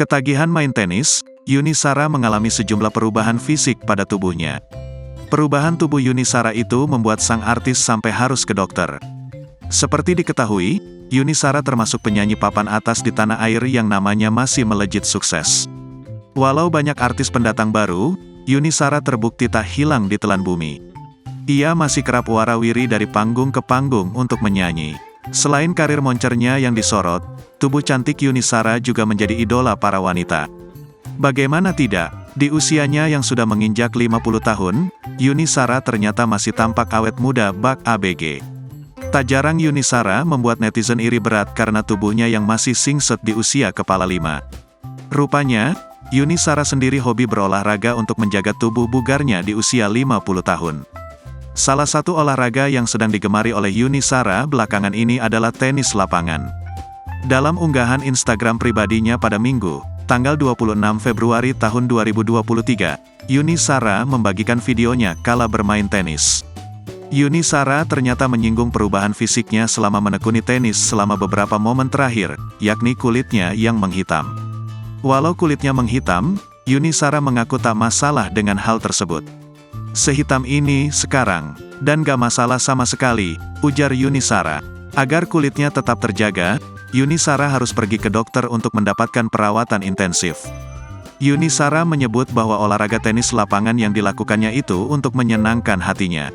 Ketagihan main tenis, Yuni Shara mengalami sejumlah perubahan fisik pada tubuhnya. Perubahan tubuh Yuni Shara itu membuat sang artis sampai harus ke dokter. Seperti diketahui, Yuni Shara termasuk penyanyi papan atas di tanah air yang namanya masih melejit sukses. Walau banyak artis pendatang baru, Yuni Shara terbukti tak hilang ditelan bumi. Ia masih kerap warawiri dari panggung ke panggung untuk menyanyi. Selain karir moncernya yang disorot, tubuh cantik Yuni Shara juga menjadi idola para wanita. Bagaimana tidak, di usianya yang sudah menginjak 50 tahun, Yuni Shara ternyata masih tampak awet muda bak ABG. Tak jarang Yuni Shara membuat netizen iri berat karena tubuhnya yang masih singset di usia kepala 5. Rupanya, Yuni Shara sendiri hobi berolahraga untuk menjaga tubuh bugarnya di usia 50 tahun. Salah satu olahraga yang sedang digemari oleh Yuni Shara belakangan ini adalah tenis lapangan. Dalam unggahan Instagram pribadinya pada Minggu, tanggal 26 Februari tahun 2023, Yuni Shara membagikan videonya kala bermain tenis. Yuni Shara ternyata menyinggung perubahan fisiknya selama menekuni tenis selama beberapa momen terakhir, yakni kulitnya yang menghitam. Walau kulitnya menghitam, Yuni Shara mengaku tak masalah dengan hal tersebut. "Sehitam ini sekarang, dan gak masalah sama sekali," ujar Yuni Shara. Agar kulitnya tetap terjaga, Yuni Shara harus pergi ke dokter untuk mendapatkan perawatan intensif. Yuni Shara menyebut bahwa olahraga tenis lapangan yang dilakukannya itu untuk menyenangkan hatinya.